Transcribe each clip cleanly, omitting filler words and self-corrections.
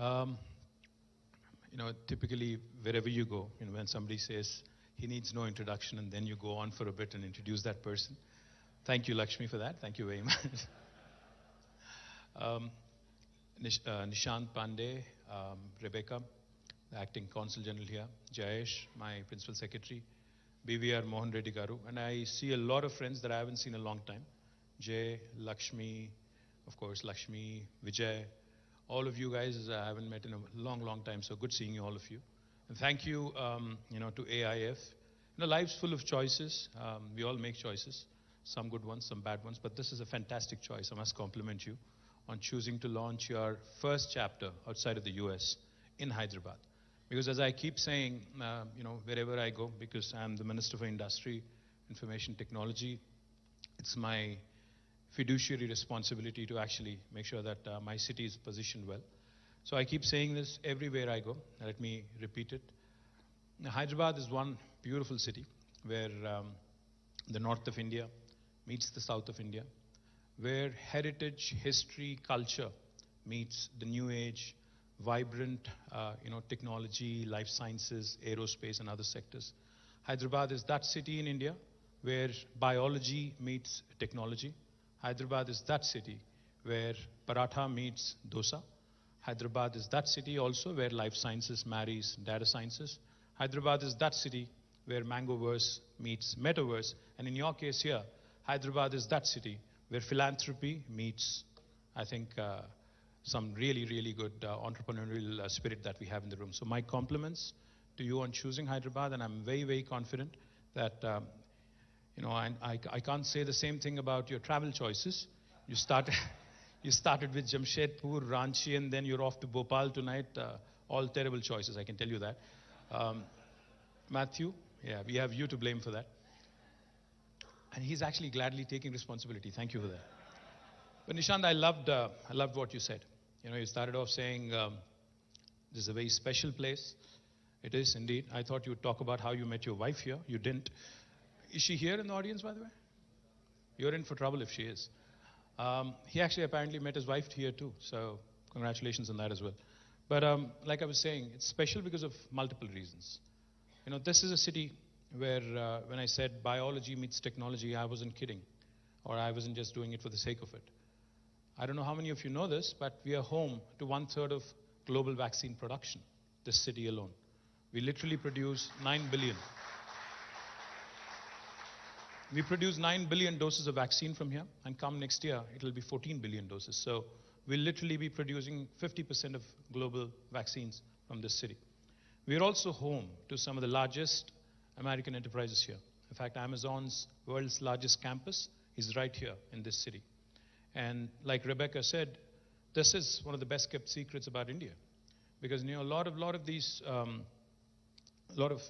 Um, Typically, wherever you go, when somebody says he needs no introduction, and then you go on for a bit and introduce that person. Thank you, Lakshmi, for that. Thank you very much. um, Nishant Pandey, Rebecca, the acting consul general here, Jayesh, my principal secretary, BVR Mohan Reddy Garu, and I see a lot of friends that I haven't seen in a long time. Jay, Lakshmi, of course, Lakshmi, Vijay, all of you guys I haven't met in a long, long time, so good seeing you, all of you. And thank you, to AIF. Life's full of choices. We all make choices, some good ones, some bad ones, but this is a fantastic choice. I must compliment you on choosing to launch your first chapter outside of the US in Hyderabad. Because as I keep saying, wherever I go, because I'm the Minister for Industry, Information Technology, it's my fiduciary responsibility to actually make sure that my city is positioned well. So I keep saying this everywhere I go. Let me repeat it. Hyderabad is one beautiful city where the north of India meets the south of India, where heritage, history, culture meets the new age, vibrant, technology, life sciences, aerospace, and other sectors. Hyderabad is that city in India where biology meets technology. Hyderabad is that city where paratha meets dosa. Hyderabad is that city also where life sciences marries data sciences. Hyderabad is that city where Mangoverse meets Metaverse. And in your case here, Hyderabad is that city where philanthropy meets, I think, some really, really good entrepreneurial spirit that we have in the room. So my compliments to you on choosing Hyderabad, and I'm very, very confident that I can't say the same thing about your travel choices. You started with Jamshedpur, Ranchi, and then you're off to Bhopal tonight. All terrible choices, I can tell you that. Matthew, yeah, we have you to blame for that. And he's actually gladly taking responsibility. Thank you for that. But Nishant, I loved what you said. You started off saying this is a very special place. It is indeed. I thought you would talk about how you met your wife here. You didn't. Is she here in the audience, by the way? You're in for trouble if she is. He actually apparently met his wife here too, so congratulations on that as well. But like I was saying, it's special because of multiple reasons. This is a city where when I said biology meets technology, I wasn't kidding, or I wasn't just doing it for the sake of it. I don't know how many of you know this, but we are home to 1/3 of global vaccine production, this city alone. We literally produce 9 billion. We produce 9 billion doses of vaccine from here, and come next year, it'll be 14 billion doses. So we'll literally be producing 50% of global vaccines from this city. We're also home to some of the largest American enterprises here. In fact, Amazon's world's largest campus is right here in this city. And like Rebecca said, this is one of the best kept secrets about India. Because a lot of these, a lot of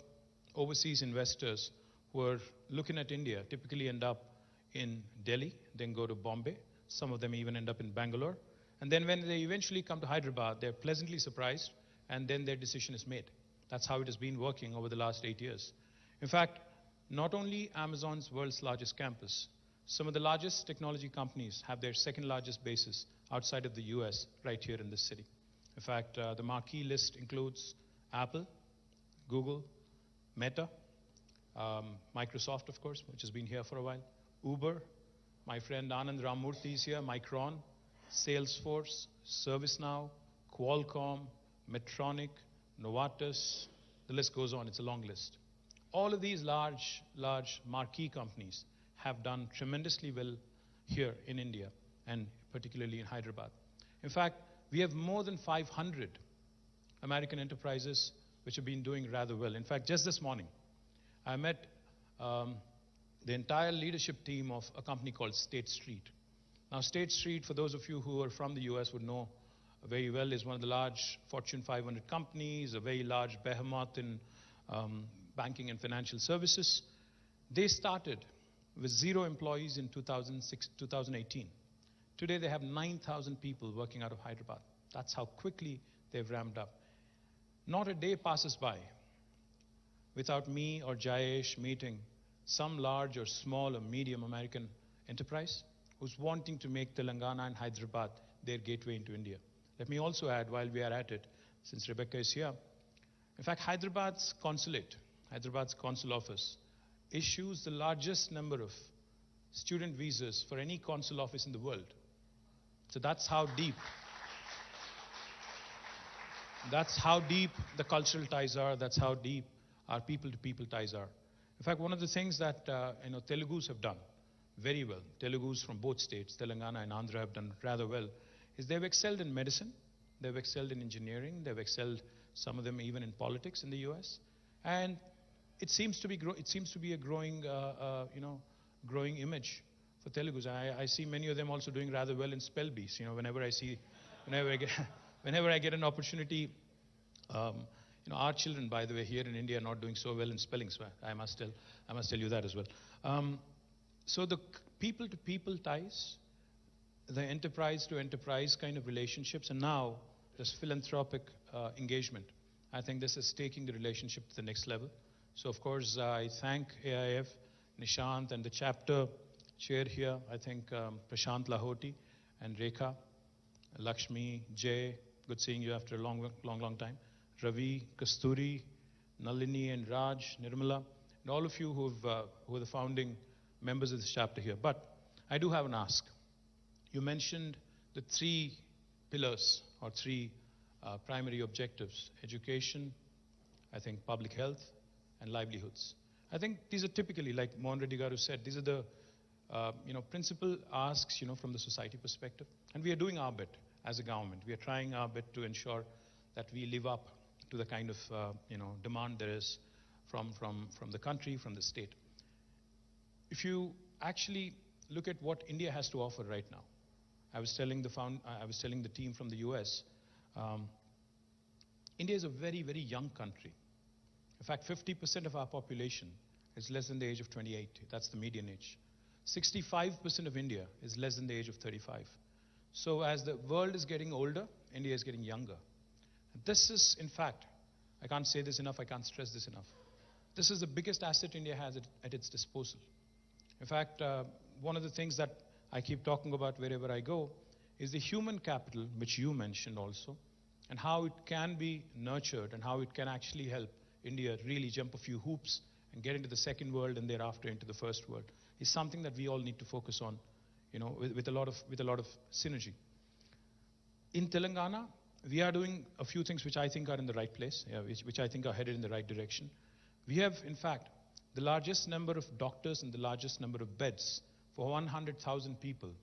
overseas investors who are looking at India typically end up in Delhi, then go to Bombay. Some of them even end up in Bangalore. And then when they eventually come to Hyderabad, they're pleasantly surprised, and then their decision is made. That's how it has been working over the last 8 years. In fact, not only Amazon's world's largest campus, some of the largest technology companies have their second largest bases outside of the US right here in this city. In fact, the marquee list includes Apple, Google, Meta, Microsoft, of course, which has been here for a while, Uber, my friend Anand Ramurthy is here, Micron, Salesforce, ServiceNow, Qualcomm, Medtronic, Novartis, the list goes on, it's a long list. All of these large marquee companies have done tremendously well here in India, and particularly in Hyderabad. In fact, we have more than 500 American enterprises which have been doing rather well. In fact, just this morning, I met the entire leadership team of a company called State Street. Now, State Street, for those of you who are from the US would know very well, is one of the large Fortune 500 companies, a very large behemoth in banking and financial services. They started with 0 employees in 2018. Today, they have 9,000 people working out of Hyderabad. That's how quickly they've ramped up. Not a day passes by without me or Jayesh meeting some large or small or medium American enterprise who's wanting to make Telangana and Hyderabad their gateway into India. Let me also add, while we are at it, since Rebecca is here, in fact, Hyderabad's consul office, issues the largest number of student visas for any consul office in the world. So that's how deep the cultural ties are. That's how deep our people-to-people ties are. In fact, one of the things that Telugus have done very well, Telugus from both states, Telangana and Andhra, have done rather well, is they've excelled in medicine, they've excelled in engineering, they've excelled, some of them even in politics in the U.S. And it seems to be a growing image for Telugus. I see many of them also doing rather well in spell bees. Whenever I get an opportunity. Our children, by the way, here in India are not doing so well in spelling, so I must tell you that as well. So the people-to-people ties, the enterprise-to-enterprise kind of relationships, and now this philanthropic engagement, I think this is taking the relationship to the next level. So, of course, I thank AIF, Nishant, and the chapter chair here, I think Prashant Lahoti and Rekha, Lakshmi, Jay, good seeing you after a long time. Ravi, Kasturi, Nalini and Raj, Nirmala, and all of you who are the founding members of this chapter here. But I do have an ask. You mentioned the three pillars or three primary objectives: education, I think public health, and livelihoods. I think these are typically, like Mohan Reddy Garu said, these are the principal asks from the society perspective. And we are doing our bit as a government. We are trying our bit to ensure that we live up to the kind of demand there is from the country, from the state. If you actually look at what India has to offer right now, I was telling the team from the US, India is a very, very young country. In fact, 50% of our population is less than the age of 28. That's the median age. 65% of India is less than the age of 35. So as the world is getting older, India is getting younger. This is, in fact, I can't say this enough, I can't stress this enough. This is the biggest asset India has at its disposal. In fact, one of the things that I keep talking about wherever I go is the human capital, which you mentioned also, and how it can be nurtured and how it can actually help India really jump a few hoops and get into the second world and thereafter into the first world, is something that we all need to focus on, with a lot of synergy. In Telangana, we are doing a few things which I think are in the right place, which I think are headed in the right direction. We have, in fact, the largest number of doctors and the largest number of beds for 100,000 people,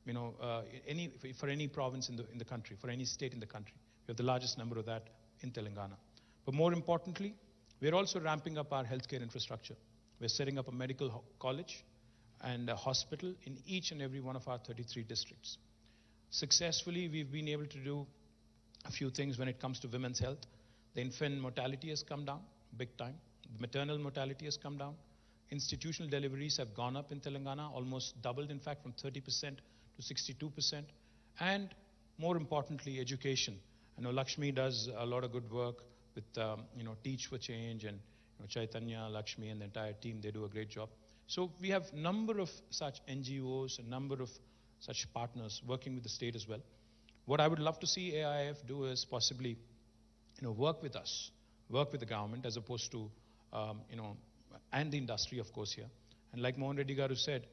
for any province in the country, for any state in the country. We have the largest number of that in Telangana. But more importantly, we're also ramping up our healthcare infrastructure. We're setting up a medical college and a hospital in each and every one of our 33 districts. Successfully, we've been able to do a few things when it comes to women's health. The infant mortality has come down big time. The maternal mortality has come down. Institutional deliveries have gone up in Telangana, almost doubled, in fact, from 30% to 62%. And more importantly, education. I know Lakshmi does a lot of good work with, Teach for Change, and Chaitanya, Lakshmi, and the entire team. They do a great job. So we have a number of such NGOs, a number of such partners working with the state as well. What I would love to see AIF do is possibly, work with us, work with the government, as opposed to, and the industry, of course, here. And like Mohan Reddy Garu said,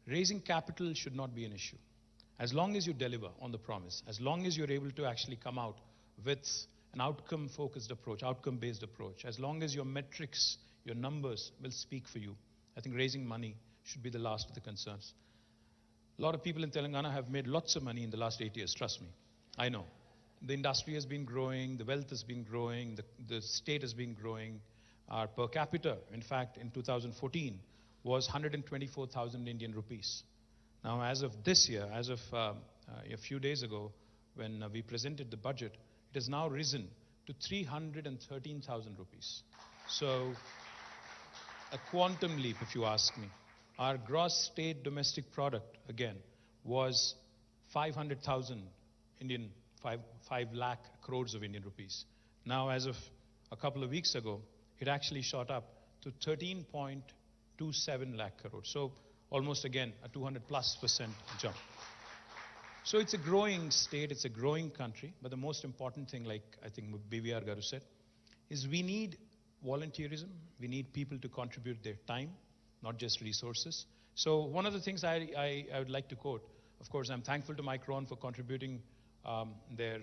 raising capital should not be an issue. As long as you deliver on the promise, as long as you're able to actually come out with an outcome-focused approach, outcome-based approach, as long as your metrics, your numbers will speak for you, I think raising money should be the last of the concerns. A lot of people in Telangana have made lots of money in the last 8 years, trust me. I know. The industry has been growing, the wealth has been growing, the state has been growing. Our per capita, in fact, in 2014, was 124,000 Indian rupees. Now, as of this year, as of a few days ago, when we presented the budget, it has now risen to 313,000 rupees. So, a quantum leap, if you ask me. Our gross state domestic product, again, was 500,000 Indian, 5 lakh crores of Indian rupees. Now, as of a couple of weeks ago, it actually shot up to 13.27 lakh crores. So, almost again, a 200+% jump. So it's a growing state, it's a growing country, but the most important thing, like I think BVR Garu said, is we need volunteerism. We need people to contribute their time, not just resources. So one of the things I would like to quote, of course, I'm thankful to Micron for contributing their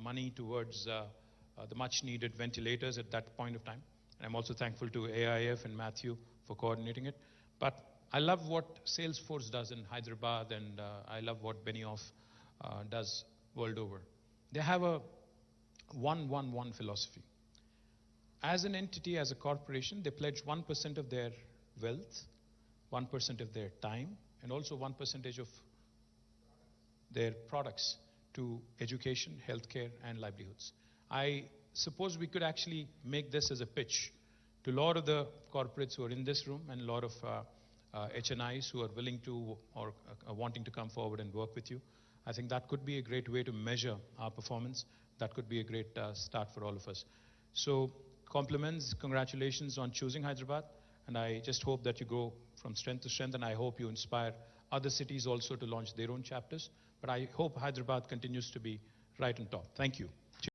money towards the much needed ventilators at that point of time. And I'm also thankful to AIF and Matthew for coordinating it. But I love what Salesforce does in Hyderabad, and I love what Benioff does world over. They have a 1-1-1 philosophy. As an entity, as a corporation, they pledge 1% of their wealth, 1% of their time, and also 1% of their products to education, healthcare, and livelihoods. I suppose we could actually make this as a pitch to a lot of the corporates who are in this room and a lot of HNIs who are willing to or wanting to come forward and work with you. I think that could be a great way to measure our performance. That could be a great start for all of us. So compliments, congratulations on choosing Hyderabad, and I just hope that you go from strength to strength, and I hope you inspire other cities also to launch their own chapters. But I hope Hyderabad continues to be right on top. Thank you.